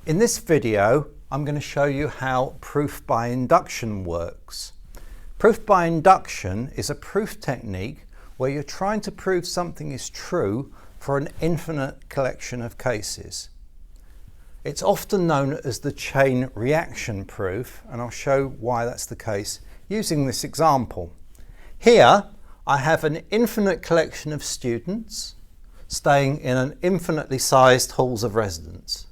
In this video, I'm going to show you how proof by induction works. Proof by induction is a proof technique where you're trying to prove something is true for an infinite collection of cases. It's often known as the chain reaction proof, and I'll show why that's the case using this example. Here, I have an infinite collection of students staying in an infinitely sized halls of residence.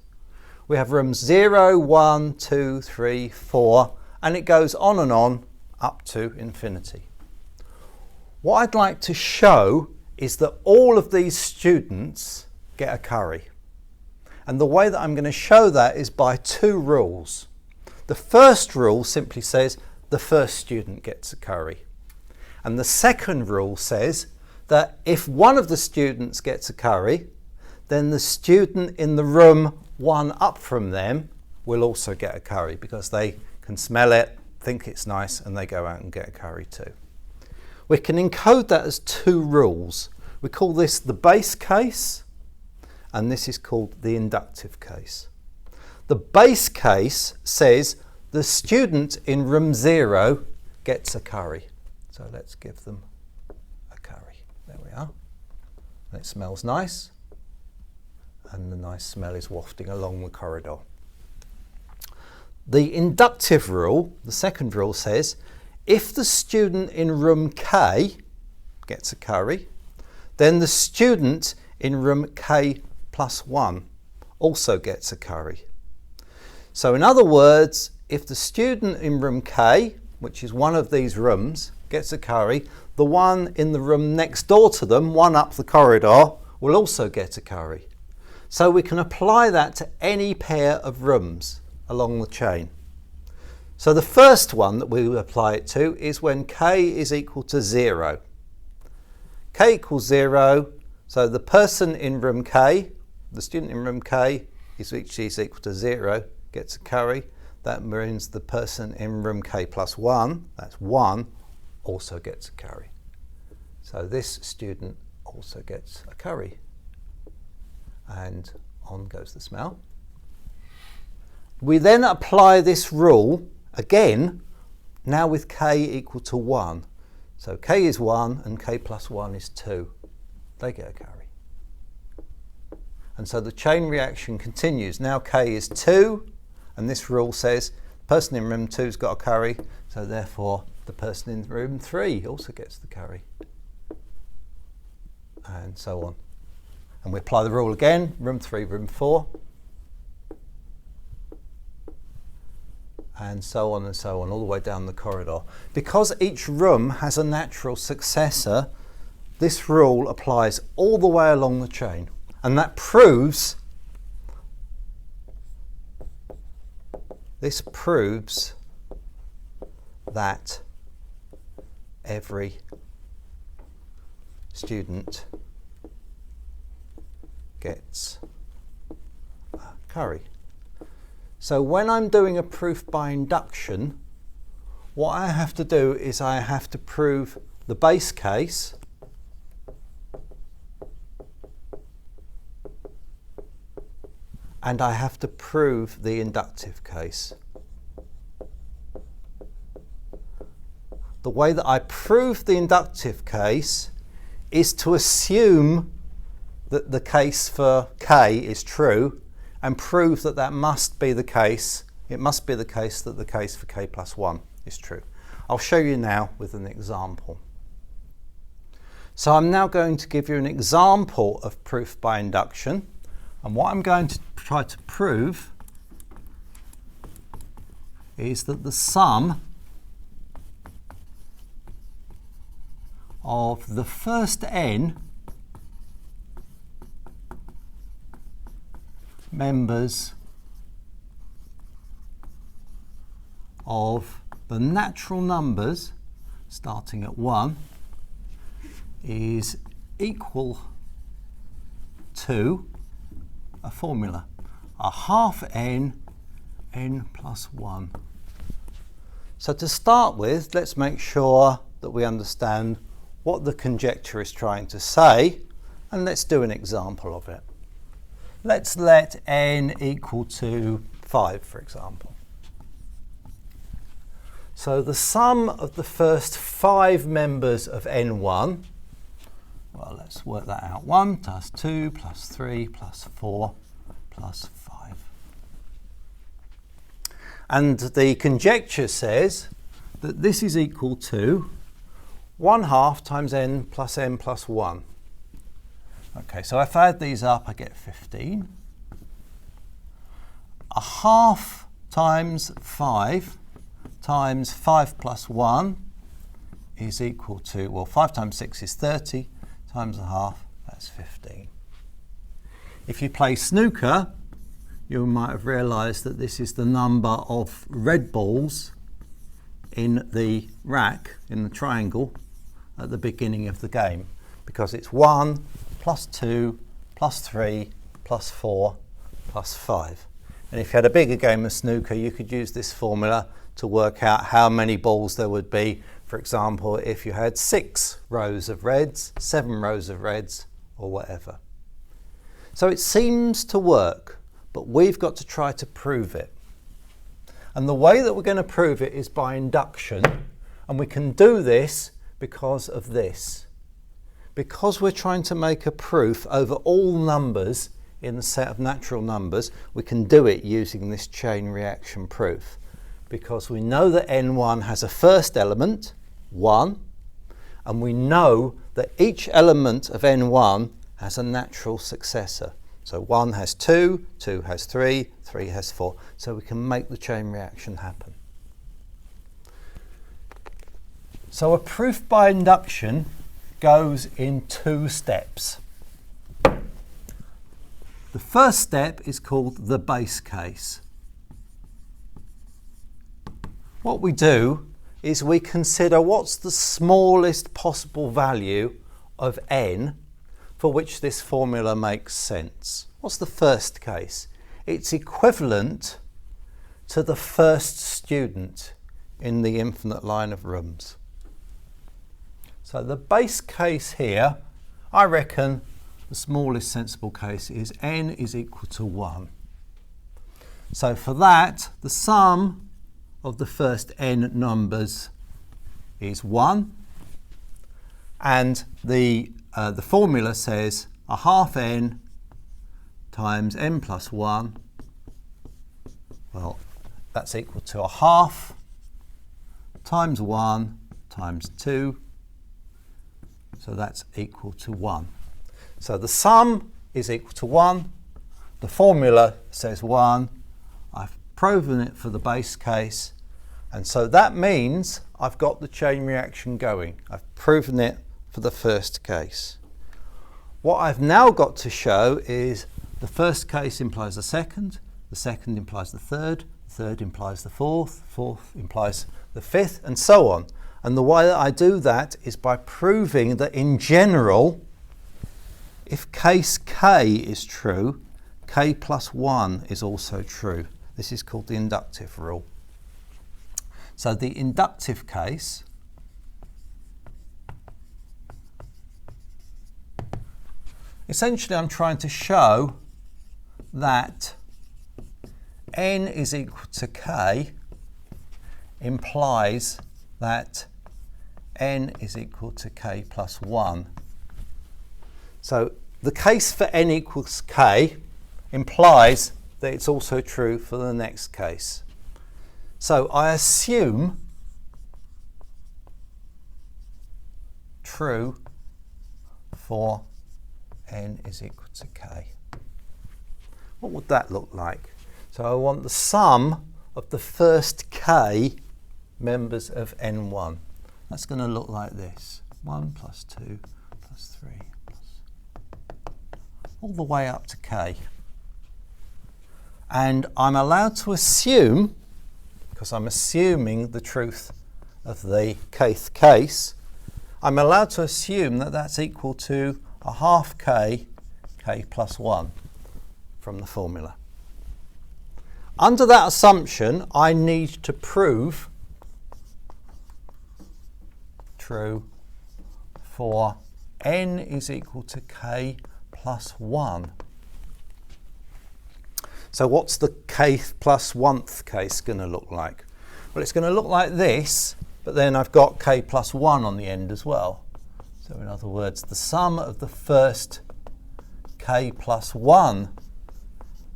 We have rooms 0, 1, 2, 3, 4, and it goes on and on up to infinity. What I'd like to show is that all of these students get a curry. And the way that I'm going to show that is by two rules. The first rule simply says the first student gets a curry. And the second rule says that if one of the students gets a curry, then the student in the room one up from them will also get a curry because they can smell it, think it's nice, and they go out and get a curry too. We can encode that as two rules. We call this the base case, and this is called the inductive case. The base case says the student in room 0 gets a curry. So let's give them a curry. There we are. And it smells nice. And the nice smell is wafting along the corridor. The inductive rule, the second rule, says if the student in room K gets a curry, then the student in room K plus 1 also gets a curry. So in other words, if the student in room K, which is one of these rooms, gets a curry, the one in the room next door to them, one up the corridor, will also get a curry. So we can apply that to any pair of rooms along the chain. So the first one that we will apply it to is when K is equal to 0. K equals 0, so the person in room K, the student in room K, which is equal to 0, gets a curry. That means the person in room K plus 1, that's 1, also gets a curry. So this student also gets a curry. And on goes the smell. We then apply this rule again, now with K equal to 1. So K is 1 and K plus 1 is 2. They get a curry. And so the chain reaction continues. Now K is 2, and this rule says the person in room 2's got a curry, so therefore the person in room 3 also gets the curry. And so on. And we apply the rule again, room 3, room 4. And so on, all the way down the corridor. Because each room has a natural successor, this rule applies all the way along the chain. And that proves, that every student gets a curry. So when I'm doing a proof by induction, what I have to do is I have to prove the base case and I have to prove the inductive case. The way that I prove the inductive case is to assume that the case for K is true and prove that that must be the case. It must be the case that the case for K plus 1 is true. I'll show you now with an example. So I'm now going to give you an example of proof by induction, and what I'm going to try to prove is that the sum of the first n members of the natural numbers starting at 1 is equal to a formula, a half n plus 1. So to start with, let's make sure that we understand what the conjecture is trying to say, and let's do an example of it. Let's let n equal to 5, for example. So the sum of the first 5 members of n1, well, let's work that out. 1 plus 2 plus 3 plus 4 plus 5. And the conjecture says that this is equal to 1/2 times n plus 1. Okay, so if I add these up, I get 15. 1/2 times 5 times 5 plus 1 is equal to, well, 5 times 6 is 30, times 1/2, that's 15. If you play snooker, you might have realised that this is the number of red balls in the rack, in the triangle, at the beginning of the game, because it's 1 plus 2 plus 3 plus 4 plus 5. And if you had a bigger game of snooker, you could use this formula to work out how many balls there would be. For example, if you had 6 rows of reds, 7 rows of reds, or whatever. So it seems to work, but we've got to try to prove it. And the way that we're going to prove it is by induction, and we can do this because of this. Because we're trying to make a proof over all numbers in the set of natural numbers, we can do it using this chain reaction proof. Because we know that n1 has a first element, 1, and we know that each element of n1 has a natural successor. So 1 has 2, 2 has 3, 3 has 4. So we can make the chain reaction happen. So a proof by induction goes in 2 steps. The first step is called the base case. What we do is we consider what's the smallest possible value of n for which this formula makes sense. What's the first case? It's equivalent to the first student in the infinite line of rooms. So the base case here, I reckon the smallest sensible case is n is equal to 1. So for that, the sum of the first n numbers is 1, and the formula says 1/2 n times n plus 1, well, that's equal to 1/2 times 1 times 2, so that's equal to 1. So the sum is equal to 1, the formula says 1, I've proven it for the base case, and so that means I've got the chain reaction going. I've proven it for the first case. What I've now got to show is the first case implies the second implies the third implies the fourth implies the fifth, and so on. And the way that I do that is by proving that in general, if case k is true, k plus 1 is also true. This is called the inductive rule. So the inductive case essentially, I'm trying to show that n is equal to k implies that n is equal to k plus 1. So the case for n equals k implies that it's also true for the next case. So I assume true for n is equal to k. What would that look like? So I want the sum of the first k members of n1. That's going to look like this. 1 plus 2 plus 3 plus all the way up to k. And I'm allowed to assume, because I'm assuming the truth of the kth case, I'm allowed to assume that that's equal to 1/2 k plus 1 from the formula. Under that assumption, I need to prove true for n is equal to k plus 1. So what's the k plus 1th case going to look like? Well, it's going to look like this, but then I've got k plus 1 on the end as well. So in other words, the sum of the first k plus 1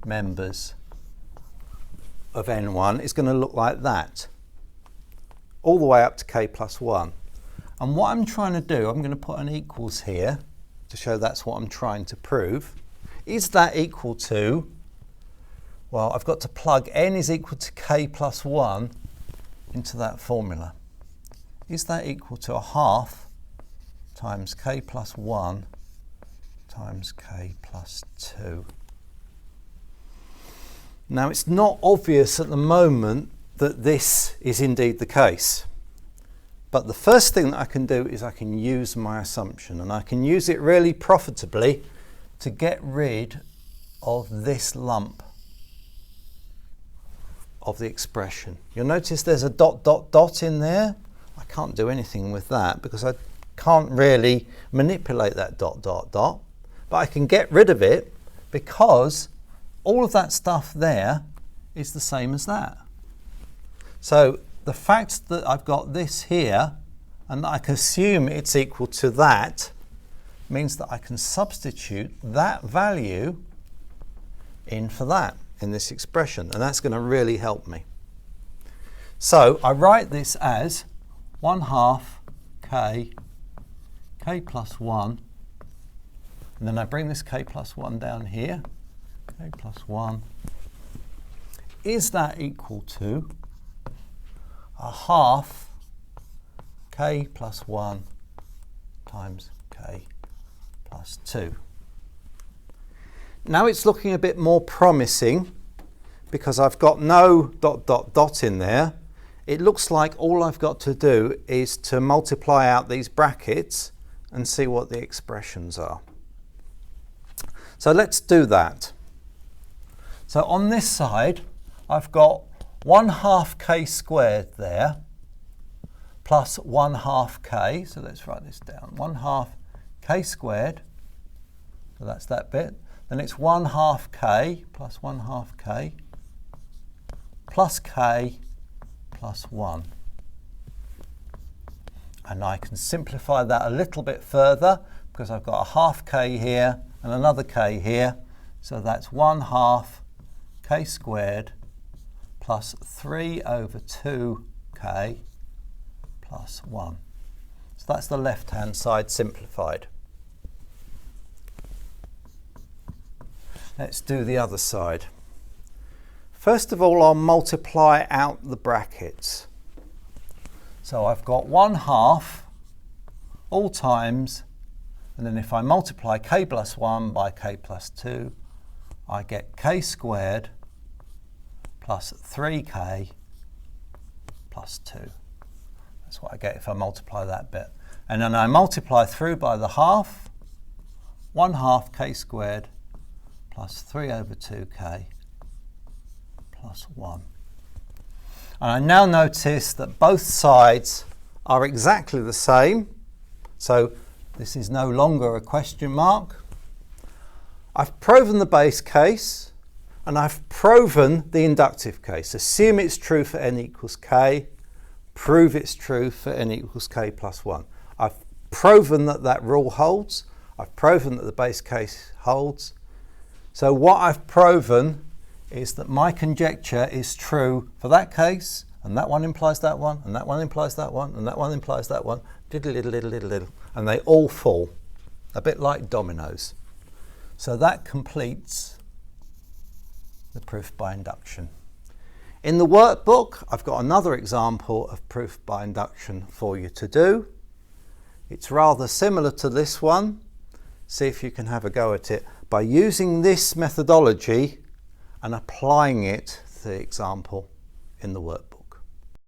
members of n1 is going to look like that, all the way up to k plus 1. And what I'm trying to do, I'm going to put an equals here to show that's what I'm trying to prove. Is that equal to, well, I've got to plug n is equal to k plus 1 into that formula. Is that equal to a half times k plus 1 times k plus 2? Now, it's not obvious at the moment that this is indeed the case. But the first thing that I can do is I can use my assumption, and I can use it really profitably to get rid of this lump of the expression. You'll notice there's a dot, dot, dot in there. I can't do anything with that because I can't really manipulate that dot, dot, dot. But I can get rid of it because all of that stuff there is the same as that. So the fact that I've got this here and that I can assume it's equal to that means that I can substitute that value in for that in this expression, and that's going to really help me. So I write this as 1/2 k plus 1, and then I bring this k plus 1 down here. K plus 1. Is that equal to a half k plus 1 times k plus 2? Now it's looking a bit more promising because I've got no dot, dot, dot in there. It looks like all I've got to do is to multiply out these brackets and see what the expressions are. So let's do that. So on this side, I've got 1/2 k squared there, plus 1/2 k. So let's write this down. 1/2 k squared. So that's that bit. Then it's 1/2 k plus 1/2 k plus k plus 1. And I can simplify that a little bit further because I've got a half k here and another k here. So that's 1/2 k squared plus 3 over 2k plus 1. So that's the left-hand side simplified. Let's do the other side. First of all, I'll multiply out the brackets. So I've got 1/2 all times, and then if I multiply k plus 1 by k plus 2, I get k squared plus 3k plus 2. That's what I get if I multiply that bit. And then I multiply through by the half, 1/2 k squared plus 3 over 2k plus 1. And I now notice that both sides are exactly the same. So this is no longer a question mark. I've proven the base case, and I've proven the inductive case. Assume it's true for n equals k. Prove it's true for n equals k plus 1. I've proven that that rule holds. I've proven that the base case holds. So what I've proven is that my conjecture is true for that case, and that one implies that one, and that one implies that one, and that one implies that one, diddle, diddle, diddle, diddle, diddle, and they all fall, a bit like dominoes. So that completes the proof by induction. In the workbook, I've got another example of proof by induction for you to do. It's rather similar to this one. See if you can have a go at it by using this methodology and applying it to the example in the workbook.